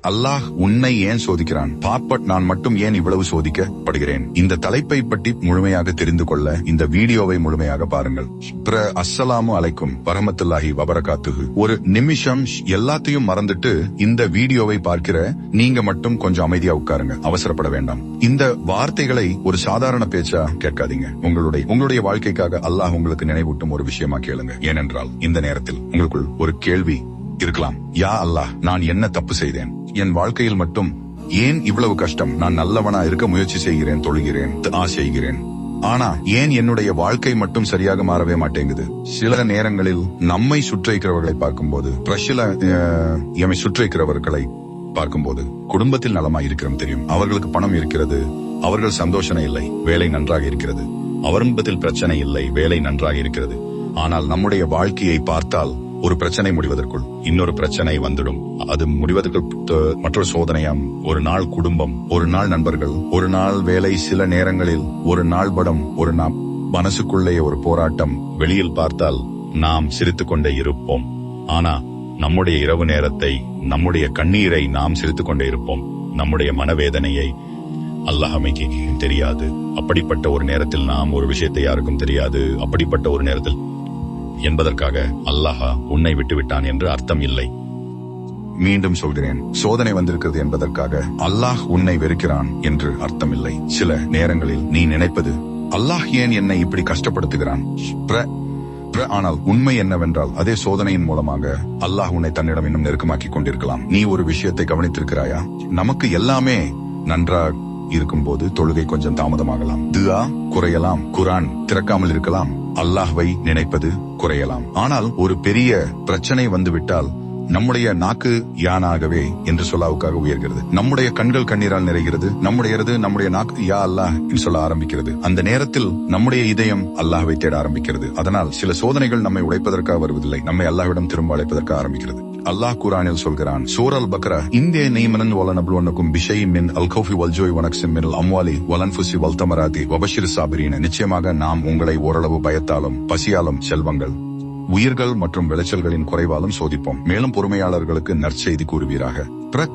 அல்லாஹ் உன்னை ஏன் சோதிக்கிறான்? பாப்பட் நான் மட்டும் ஏன் இவ்வளவு சோதிக்கப்படுகிறேன்? இந்த தலைப்பை பற்றி முழுமையாக தெரிந்து கொள்ள இந்த வீடியோவை முழுமையாக பாருங்கள். அஸ்ஸலாமு அலைக்கும் வரஹ்மத்துல்லாஹி வபரகாத்துஹு. ஒரு நிமிஷம் எல்லாத்தையும் மறந்துட்டு இந்த வீடியோவை பார்க்கிற நீங்க மட்டும் கொஞ்சம் அமைதியா உட்காருங்க. அவசரப்பட வேண்டாம். இந்த வார்த்தைகளை ஒரு சாதாரண பேச்சா கேட்காதீங்க. உங்களுடைய வாழ்க்கைக்காக அல்லாஹ் உங்களுக்கு நினைவூட்டும் ஒரு விஷயமா கேளுங்க. ஏனென்றால் இந்த நேரத்தில் உங்களுக்குள் ஒரு கேள்வி இருக்கலாம். யா அல்லாஹ், நான் என்ன தப்பு செய்தேன்? என் வாழ்க்கையில் மட்டும் ஏன் இவ்வளவு கஷ்டம்? நான் நல்லவனா இருக்க முயற்சி செய்கிறேன், தொழுகிறேன், செய்கிறேன். ஆனா ஏன் என்னுடைய வாழ்க்கை மட்டும் சரியாக மாறவே மாட்டேங்குது? சில நேரங்களில் நம்மை சுற்றிக்கிறவர்களை பார்க்கும்போது, எம்மை சுற்றிக்கிறவர்களை பார்க்கும்போது குடும்பத்தில் நலமா இருக்கிறோம் தெரியும். அவர்களுக்கு பணம் இருக்கிறது, அவர்கள் சந்தோஷம் இல்லை, வேலை நன்றாக இருக்கிறது. அவர்களிடத்தில் பிரச்சனை இல்லை, வேலை நன்றாக இருக்கிறது. ஆனால் நம்முடைய வாழ்க்கையை பார்த்தால் ஒரு பிரச்சனை முடிவதற்குள் இன்னொரு பிரச்சனை வந்துடும். அது முடிவதற்குள் மற்றொரு சோதனையாம். ஒரு நாள் குடும்பம், ஒரு நாள் நண்பர்கள், ஒரு நாள் வேலை, சில நேரங்களில் ஒரு நாள் படம், ஒரு நாள் மனசுக்குள்ளே ஒரு போராட்டம். வெளியில் பார்த்தால் நாம் சிரித்துக் கொண்டே இருப்போம். ஆனா நம்முடைய இரவு நேரத்தை, நம்முடைய கண்ணீரை நாம் சிரித்துக் கொண்டே இருப்போம். நம்முடைய மனவேதனையை அல்லாஹ்வுக்கு தெரியாது. அப்படிப்பட்ட ஒரு நேரத்தில் நாம் ஒரு விஷயத்தை யாருக்கும் தெரியாது. அப்படிப்பட்ட ஒரு நேரத்தில் என்பதற்காக அல்லாஹ் உன்னை விட்டுவிட்டான் என்று அர்த்தம் இல்லை. மீண்டும் சொல்கிறேன், சோதனை வந்திருக்கிறது என்பதற்காக அல்லாஹ் உன்னை வெறுக்கிறான் என்று அர்த்தம் இல்லை. சில நேரங்களில் நீ நினைப்பது, அல்லாஹ் ஏன் என்னை இப்படி கஷ்டப்படுத்துகிறான்? ஆனால் உண்மை என்னவென்றால் அதே சோதனையின் மூலமாக அல்லாஹ் உன்னை தன்னிடம் இன்னும் நெருக்கமாக்கி கொண்டிருக்கலாம். நீ ஒரு விஷயத்தை கவனித்திருக்கிறாயா? நமக்கு எல்லாமே நன்றாக இருக்கும்போது தொழுகை கொஞ்சம் தாமதமாகலாம், துஆ குறையலாம், குர்ஆன் திறக்காமல் இருக்கலாம், அல்லாஹ்வை நினைப்பது குறையலாம். ஆனால் ஒரு பெரிய பிரச்சனை வந்துவிட்டால் நம்முடைய நாக்கு யானாகவே என்று சொல்லாவுக்காக உயர்கிறது. நம்முடைய கண்கள் கண்ணீரால் நிறைகிறது. நம்முடைய நாக்கு யா அல்லாஹ் என்று சொல்ல ஆரம்பிக்கிறது. அந்த நேரத்தில் நம்முடைய இதயம் அல்லாஹ்வை தேட ஆரம்பிக்கிறது. அதனால் சில சோதனைகள் நம்மை உடைப்பதற்காக வருவதில்லை, நம்மை அல்லாஹ்விடம் திரும்ப அழைப்பதற்காக ஆரம்பிக்கிறது. அல்லாஹ் குர்ஆனில் சொல்கிறான், சூரா அல் பக்ரா, இந்திய நெய்மனன் வலனப்லுவன்னக்கும் பிஷைஇம் மின் அல் கௌஃபி வல் ஜூஇ வனக்ஸிம் மினல் அம்வாலி வல் அன்ஃபுஸி வல் தமராத்தி வபஷிர் சாபிரீன். நிச்சயமாக நாம் உங்களை ஓரளவு பயத்தாலும் பசியாலும் செல்வங்கள், உயிர்கள் மற்றும் விளைச்சல்களின் குறைவாலும் சோதிப்போம். மேலும் பொறுமையாளர்களுக்கு நற்செய்தி கூறுவீராக.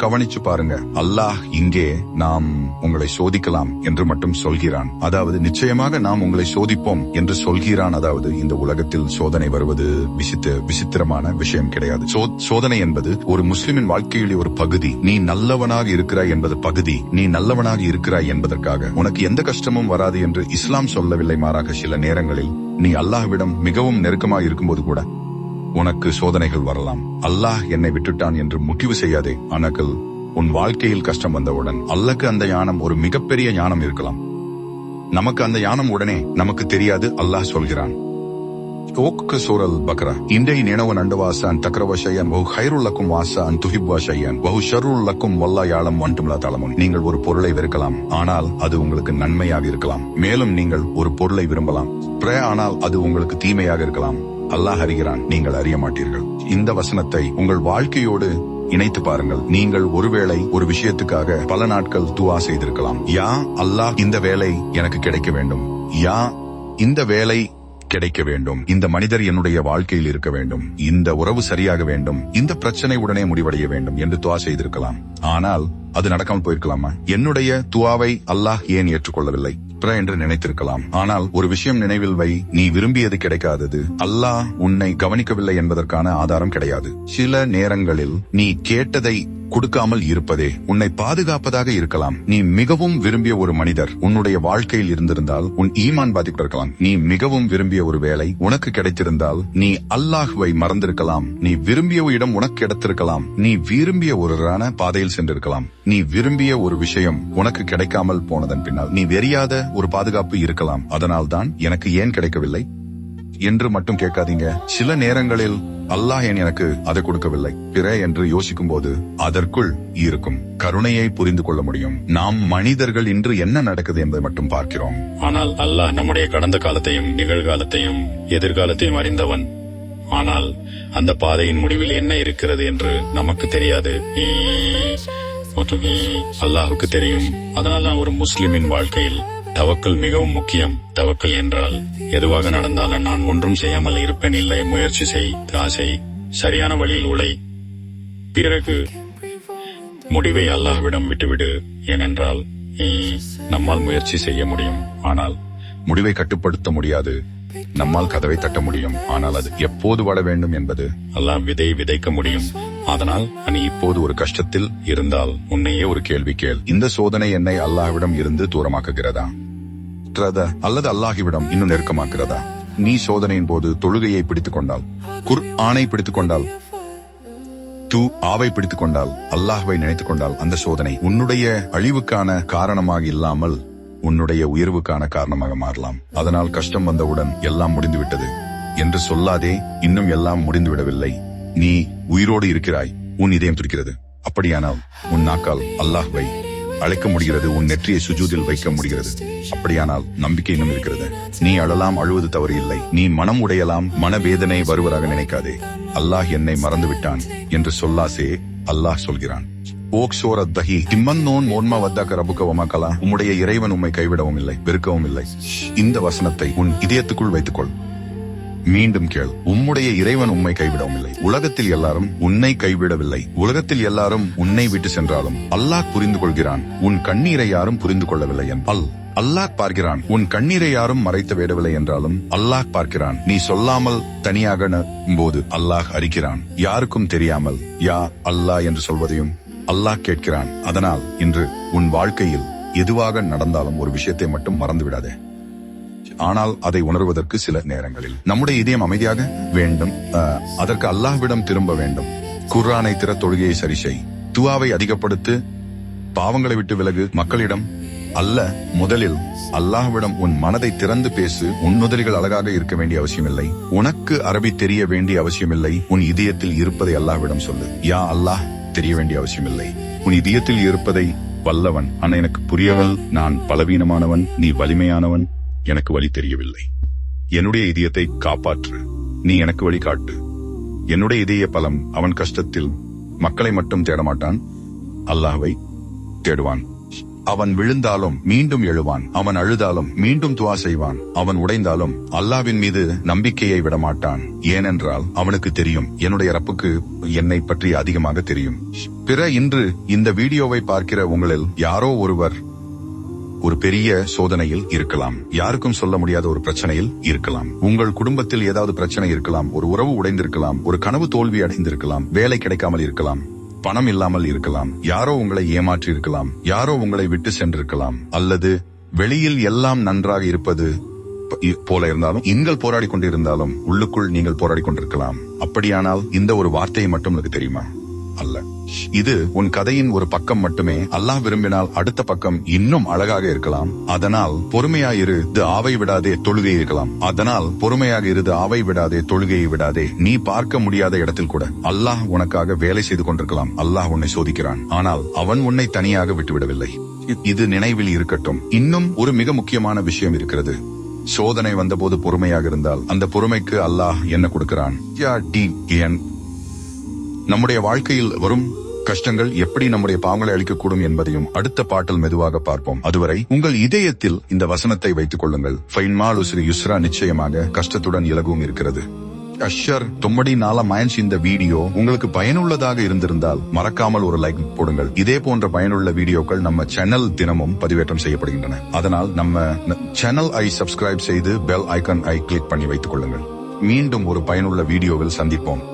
கவனிச்சு பாருங்க, அல்லாஹ் இங்கே நாம் உங்களை சோதிக்கலாம் என்று மட்டும் சொல்கிறான். அதாவது நிச்சயமாக நாம் உங்களை சோதிப்போம் என்று சொல்கிறான். அதாவது இந்த உலகத்தில் சோதனை வருவது விசித்திரமான விஷயம் கிடையாது. சோதனை என்பது ஒரு முஸ்லிமின் வாழ்க்கையில் ஒரு பகுதி. நீ நல்லவனாக இருக்கிறாய் என்பது பகுதி. நீ நல்லவனாக இருக்கிறாய் என்பதற்காக உனக்கு எந்த கஷ்டமும் வராது என்று இஸ்லாம் சொல்லவில்லை. மாறாக சில நேரங்களில் நீ அல்லாஹ்விடம் மிகவும் நெருக்கமாக இருக்கும்போது கூட உனக்கு சோதனைகள் வரலாம். அல்லாஹ் என்னை விட்டுட்டான் என்று முடிவு செய்யாதே. ஆனால் உன் வாழ்க்கையில் கஷ்டம் வந்தவுடன் அல்லாஹ்க்கு அந்த ஞானம் ஒரு மிகப்பெரிய ஞானம் இருக்கலாம். நமக்கு அந்த ஞானம் உடனே நமக்கு தெரியாது. அல்லாஹ் சொல்கிறான், சூரல் பக்ரா, இன்றைய நினைவு நண்டுவாசான் தக்ரவஷையன் வஹு ஹைருல்லக்கும் வாசான் துஹிப்வாஷையன் வஹு ஷர்ருல்லக்கும் வல்லாயாலம் வன்டும்லா தலமுன். நீங்கள் ஒரு பொருளை வெறுக்கலாம், ஆனால் அது உங்களுக்கு நன்மையாக இருக்கலாம். மேலும் நீங்கள் ஒரு பொருளை விரும்பலாம், ஆனால் அது உங்களுக்கு தீமையாக இருக்கலாம். அல்லாஹ் அறிகிறான், நீங்கள் அறிய மாட்டீர்கள். இந்த வசனத்தை உங்கள் வாழ்க்கையோடு இணைத்து பாருங்கள். நீங்கள் ஒருவேளை ஒரு விஷயத்துக்காக பல நாட்கள் துஆ செய்திருக்கலாம். யா அல்லாஹ், இந்த வேலை எனக்கு கிடைக்க வேண்டும். யா இந்த வேலை கிடைக்க வேண்டும். இந்த மனிதர் என்னுடைய வாழ்க்கையில் இருக்க வேண்டும். இந்த உறவு சரியாக வேண்டும். இந்த பிரச்சனை உடனே முடிவடைய வேண்டும் என்று துஆ செய்திருக்கலாம். ஆனால் அது நடக்காமல் போயிருக்கலாமா? என்னுடைய துஆவை அல்லாஹ் ஏன் ஏற்றுக்கொள்ளவில்லை என்று நினைத்திருக்கலாம். ஆனால் ஒரு விஷயம் நினைவில் வை, நீ விரும்பியது கிடைக்காதது அல்லாஹ் உன்னை கவனிக்கவில்லை என்பதற்கான ஆதாரம் கிடையாது. சில நேரங்களில் நீ கேட்டதை கொடுக்காமல் இருப்பதே உன்னை பாதுகாப்பதாக இருக்கலாம். நீ மிகவும் விரும்பிய ஒரு மனிதர் உன்னுடைய வாழ்க்கையில் இருந்திருந்தால் உன் ஈமான் பாதிப்பிருக்கலாம். நீ மிகவும் விரும்பிய ஒரு வேலை உனக்கு கிடைத்திருந்தால் நீ அல்லாஹ்வை மறந்திருக்கலாம். நீ விரும்பிய இடம் உனக்கு கிடைத்திருக்கலாம். நீ விரும்பிய ஒரு பாதையில் சென்றிருக்கலாம். நீ விரும்பிய ஒரு விஷயம் உனக்கு கிடைக்காமல் போனதன் பின்னால் நீ வெறியாத ஒரு பாதுகாப்பு இருக்கலாம். அதனால் தான் எனக்கு ஏன் கிடைக்கவில்லை என்று மட்டும் கேட்காதீங்க. சில நேரங்களில் அல்லாஹ் ஏன் எனக்கு அதை கொடுக்கவில்லை என்று யோசிக்கும் போது அதற்குள் இருக்கும் கருணையை புரிந்து கொள்ள முடியும். நாம் மனிதர்கள் இன்று என்ன நடக்குது என்பதை மட்டும் பார்க்கிறோம். ஆனால் அல்லாஹ் நம்முடைய கடந்த காலத்தையும் நிகழ்காலத்தையும் எதிர்காலத்தையும் அறிந்தவன். ஆனால் அந்த பாதையின் முடிவில் என்ன இருக்கிறது என்று நமக்கு தெரியாது. அல்லாஹுக்கு தெரியும். அதனால ஒரு முஸ்லிமின் வாழ்க்கையில் தவக்கல் மிகவும் முக்கியம். தவக்கல் என்றால் எதுவாக நடந்தாலும் நான் ஒன்றும் செய்யாமல் இருப்பேன் இல்லை, முயற்சி செய், ஆசை, சரியான வழியில் உழை, பிறகு முடிவை அல்லாஹ்விடம் விட்டுவிடு. ஏனென்றால் நம்மால் முயற்சி செய்ய முடியும், ஆனால் முடிவை கட்டுப்படுத்த முடியாது. நம்மால் கதவை தட்ட முடியும், ஆனால் அது எப்போது வர வேண்டும் என்பது அல்லாஹ் விதைக்க முடியும். அதனால் நீ இப்போது ஒரு கஷ்டத்தில் இருந்தால் உன்னையே ஒரு கேள்வி கேள். இந்த சோதனை என்னை அல்லாஹ்விடம் இருந்து தூரமாக்குகிறதா அல்லது அல்லாஹ்விடம் இன்னும் நெருக்கமாக்குகிறதா? நீ சோதனையின் போது தொழுகையை பிடித்துக் கொண்டால், குர்ஆனை பிடித்துக் கொண்டால், ஆவை பிடித்துக் கொண்டால், அல்லாஹ்வை நினைத்துக் கொண்டால், அந்த சோதனை உன்னுடைய அழிவுக்கான காரணமாக இல்லாமல் உன்னுடைய உயர்வுக்கான காரணமாக மாறலாம். அதனால் கஷ்டம் வந்தவுடன் எல்லாம் முடிந்துவிட்டது என்று சொல்லாதே. இன்னும் எல்லாம் முடிந்துவிடவில்லை. நீ உயிரோடு இருக்கிறாய். உன் இதயம் துடிக்கிறது. அப்படியானால் உன் நாக்கால் அல்லாஹ்வை அழைக்க முடிகிறது. உன் நெற்றியை சுஜூதில் வைக்க முடிகிறது. அப்படியானால் நம்பிக்கை இன்னும் இருக்கிறது. நீ அழலாம், அழுவது தவறு இல்லை. நீ மனம் உடையலாம், மனவேதனை வருவதாக நினைக்காதே. அல்லாஹ் என்னை மறந்து விட்டான் என்று சொல்லாசே. அல்லாஹ் சொல்கிறான், உம்முடைய இறைவன் உம்மை கைவிடவும் இல்லை, வெறுக்கவும் இல்லை. இந்த வசனத்தை உன் இதயத்துக்குள் வைத்துக்கொள். மீண்டும் கேள், உம்முடைய இறைவன் உம்மை கைவிடவும் இல்லை. உலகத்தில் எல்லாரும் உன்னை கைவிடவில்லை. உலகத்தில் எல்லாரும் உன்னை விட்டு சென்றாலும் அல்லாஹ் புரிந்து கொள்கிறான். உன் கண்ணீரை யாரும் புரிந்து கொள்ளவில்லை என்றால் அல்லாஹ் பார்க்கிறான். உன் கண்ணீரை யாரும் மறைத்து விடவில்லை என்றாலும் அல்லாஹ் பார்க்கிறான். நீ சொல்லாமல் தனியாக போது அல்லாஹ் அறிக்கிறான். யாருக்கும் தெரியாமல் யா அல்லாஹ் என்று சொல்வதையும் அல்லாஹ் கேட்கிறான். அதனால் இன்று உன் வாழ்க்கையில் எதுவாக நடந்தாலும் ஒரு விஷயத்தை மட்டும் மறந்து விடாதே. ஆனால் அதை உணர்வதற்கு சில நேரங்களில் நம்முடைய இதயம் அமைதியாக வேண்டும். அதற்கு அல்லாஹ்விடம் திரும்ப வேண்டும். குர்ஆனை திற, தொழுகையை சரி செய், துஆவை அதிகப்படுத்து, பாவங்களை விட்டு விலகு. மக்களிடம் அல்ல, முதலில் அல்லாஹ்விடம் உன் மனதை திறந்து பேசு. உன் முதலிகள் அழகாக இருக்க வேண்டிய அவசியமில்லை. உனக்கு அரபி தெரிய வேண்டிய அவசியமில்லை. உன் இதயத்தில் இருப்பதை அல்லாஹ்விடம் சொல்லு. யா அல்லாஹ் தெரிய வேண்டிய அவசியமில்லை. உன் இதயத்தில் இருப்பதை வல்லவன், ஆனா எனக்கு புரியவள். நான் பலவீனமானவன், நீ வலிமையானவன். எனக்கு வழி தெரியவில்லை. என்னுடைய இதயத்தை காப்பாற்று. நீ எனக்கு வழி காட்டு. என்னுடைய இதய பலம். அவன் கஷ்டத்தில் மக்களை மட்டும் தேடமாட்டான், அல்லாஹ்வை தேடுவான். அவன் விழுந்தாலும் மீண்டும் எழுவான். அவன் அழுதாலும் மீண்டும் துஆ செய்வான். அவன் உடைந்தாலும் அல்லாஹ்வின் மீது நம்பிக்கையை விடமாட்டான். ஏனென்றால் அவனுக்கு தெரியும், என்னுடைய ரப்புக்கு என்னை பற்றி அதிகமாக தெரியும். இன்று இந்த வீடியோவை பார்க்கிற உங்களில் யாரோ ஒருவர் ஒரு பெரிய சோதனையில் இருக்கலாம். யாருக்கும் சொல்ல முடியாத ஒரு பிரச்சனையில் இருக்கலாம். உங்கள் குடும்பத்தில் ஏதாவது பிரச்சனை இருக்கலாம். ஒரு உறவு உடைந்திருக்கலாம். ஒரு கனவு தோல்வி அடைந்திருக்கலாம். வேலை கிடைக்காமல் இருக்கலாம். பணம் இல்லாமல் இருக்கலாம். யாரோ உங்களை ஏமாற்றி இருக்கலாம். யாரோ உங்களை விட்டு சென்றிருக்கலாம். அல்லது வெளியில் எல்லாம் நன்றாக இருப்பது போல இருந்தாலும், நீங்கள் போராடி கொண்டிருந்தாலும் உள்ளுக்குள் நீங்கள் போராடி கொண்டிருக்கலாம். அப்படியானால் இந்த ஒரு வார்த்தையை மட்டும் எனக்கு தெரியுமா? அல்ல. இது உன் கதையின் ஒரு பக்கம் மட்டுமே. அல்லாஹ் விரும்பினால் அடுத்த பக்கம் இன்னும் அழகாக இருக்கலாம். அதனால் பொறுமையாயிரு, ஆவை விடாதே, தொழுகை இருக்கலாம். அதனால் பொறுமையாக இரு, ஆவை விடாதே, தொழுகையை விடாதே. நீ பார்க்க முடியாத இடத்தில் கூட அல்லாஹ் உனக்காக வேலை செய்து கொண்டிருக்கலாம். அல்லாஹ் உன்னை சோதிக்கிறான். ஆனால் அவன் உன்னை தனியாக விட்டுவிடவில்லை. இது நினைவில் இருக்கட்டும். இன்னும் ஒரு மிக முக்கியமான விஷயம் இருக்கிறது. சோதனை வந்தபோது பொறுமையாக இருந்தால் அந்த பொறுமைக்கு அல்லாஹ் என்ன கொடுக்கிறான்? நம்முடைய வாழ்க்கையில் வரும் கஷ்டங்கள் எப்படி நம்முடைய பாவங்களை அளிக்கக்கூடும் என்பதையும் அடுத்த பாட்டில் மெதுவாக பார்ப்போம். அதுவரை உங்கள் இதயத்தில் இந்த வசனத்தை வைத்துக் கொள்ளுங்கள். ஃபைன்மால் உஸ்ரி யுஸ்ரா, நிச்சயமாக கஷ்டத்துடன் இலகுவும் இருக்கிறது. அஷர் தொம்மடி நாள மயன்ஸ். இந்த வீடியோ உங்களுக்கு பயனுள்ளதாக இருந்திருந்தால் மறக்காமல் ஒரு லைக் போடுங்கள். இதே போன்ற பயனுள்ள வீடியோக்கள் நம்ம சேனல் தினமும் பதிவேற்றம் செய்யப்படுகின்றன. அதனால் நம்ம சேனல் சப்ஸ்கிரைப் செய்து பெல் ஐகான் கிளிக் பண்ணி வைத்துக் கொள்ளுங்கள். மீண்டும் ஒரு பயனுள்ள வீடியோவில் சந்திப்போம்.